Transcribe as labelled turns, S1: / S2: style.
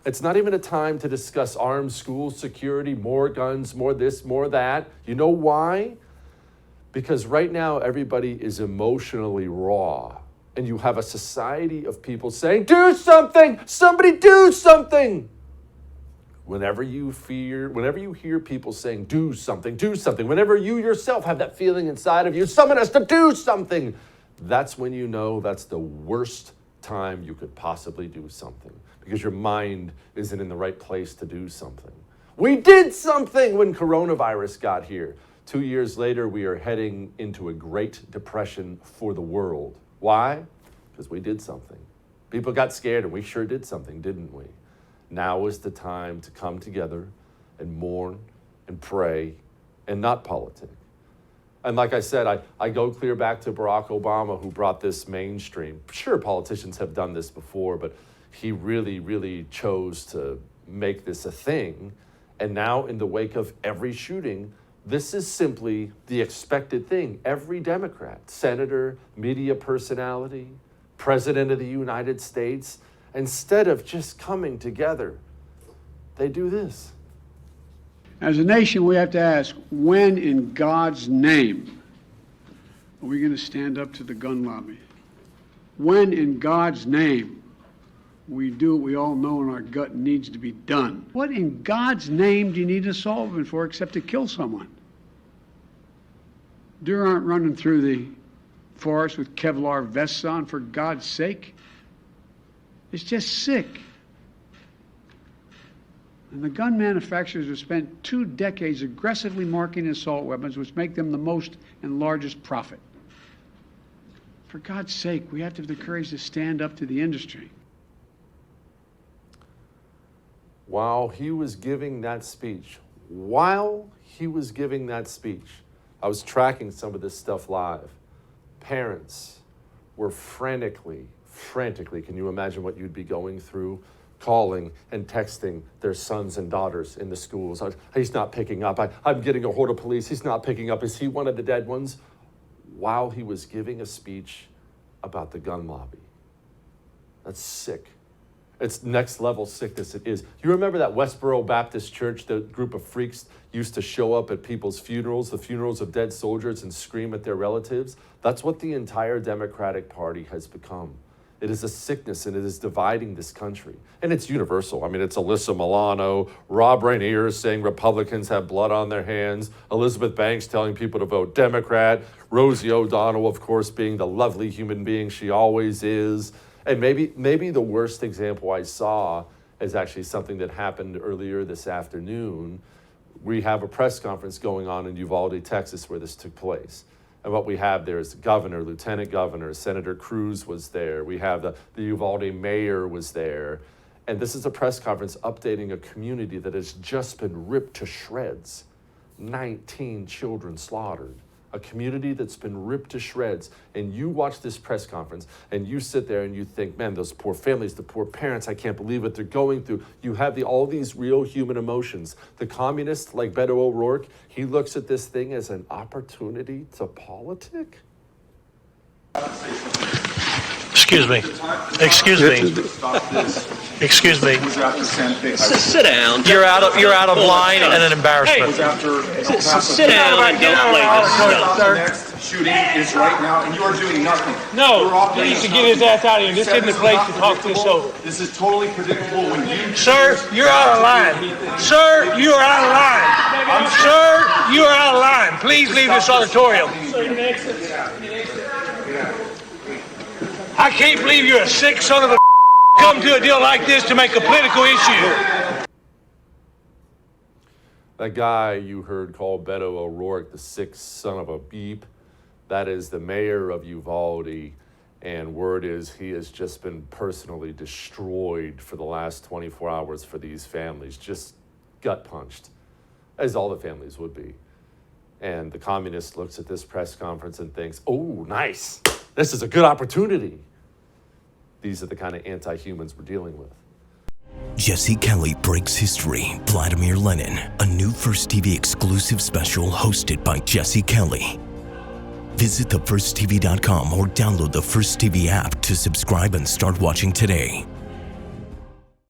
S1: It's not even a time to discuss armed school security, more guns, more this, more that. You know why? Because right now everybody is emotionally raw. And you have a society of people saying, do something, somebody do something. Whenever you hear people saying, do something, whenever you yourself have that feeling inside of you, someone has to do something, that's when you know that's the worst time you could possibly do something, because your mind isn't in the right place to do something. We did something when coronavirus got here. 2 years later, we are heading into a Great Depression for the world. Why? Because we did something. People got scared, and we sure did something, didn't we? Now is the time to come together and mourn and pray and not politic. And like I said, I go clear back to Barack Obama, who brought this mainstream. Sure, politicians have done this before, but he really, really chose to make this a thing. And now, in the wake of every shooting, this is simply the expected thing. Every Democrat, senator, media personality, president of the United States, instead of just coming together, they do this.
S2: As a nation, we have to ask, when in God's name are we going to stand up to the gun lobby? When in God's name we do what we all know in our gut needs to be done? What in God's name do you need a solvent for except to kill someone? Deer aren't running through the forest with Kevlar vests on, for God's sake. It's just sick. And the gun manufacturers have spent 2 decades aggressively marketing assault weapons, which make them the most and largest profit. For God's sake, we have to have the courage to stand up to the industry.
S1: While he was giving that speech, I was tracking some of this stuff live. Parents were frantically, can you imagine what you'd be going through? Calling and texting their sons and daughters in the schools. He's not picking up. I'm getting a hold of police. He's not picking up. Is he one of the dead ones? While he was giving a speech about the gun lobby. That's sick. It's next level sickness, it is. You remember that Westboro Baptist Church, the group of freaks used to show up at people's funerals, the funerals of dead soldiers, and scream at their relatives? That's what the entire Democratic Party has become. It is a sickness, and it is dividing this country. And it's universal. I mean, it's Alyssa Milano, Rob Rainier saying Republicans have blood on their hands, Elizabeth Banks telling people to vote Democrat, Rosie O'Donnell, of course, being the lovely human being she always is. And maybe the worst example I saw is actually something that happened earlier this afternoon. We have a press conference going on in Uvalde, Texas, where this took place. And what we have there is the governor, lieutenant governor, Senator Cruz was there. We have the Uvalde mayor was there. And this is a press conference updating a community that has just been ripped to shreds. 19 children slaughtered. A community that's been ripped to shreds. And you watch this press conference and you sit there and you think, man, those poor families, the poor parents, I can't believe what they're going through. You have all these real human emotions. The communist, like Beto O'Rourke, he looks at this thing as an opportunity to politic.
S3: Excuse me. Sit down. You're out of line and an embarrassment.
S4: Sit down and don't play this stuff. Next shooting is right now, and you are doing nothing.
S5: No, he needs to get his ass out of here. This isn't the place to talk this over.
S4: This is totally predictable when you...
S5: Sir, you're out of line. Sir, you are out of line. Sir, you are out of line. Please leave this auditorium. I can't believe you're a sick son of a come to a deal like this to make a political issue.
S1: That guy you heard called Beto O'Rourke, the sick son of a beep, that is the mayor of Uvalde, and word is he has just been personally destroyed for the last 24 hours for these families, just gut punched, as all the families would be. And the communist looks at this press conference and thinks, oh, nice, this is a good opportunity. These are the kind of anti-humans we're dealing with.
S6: Jesse Kelly Breaks History, Vladimir Lenin, a new First TV exclusive special hosted by Jesse Kelly. Visit thefirsttv.com or download the First TV app to subscribe and start watching today.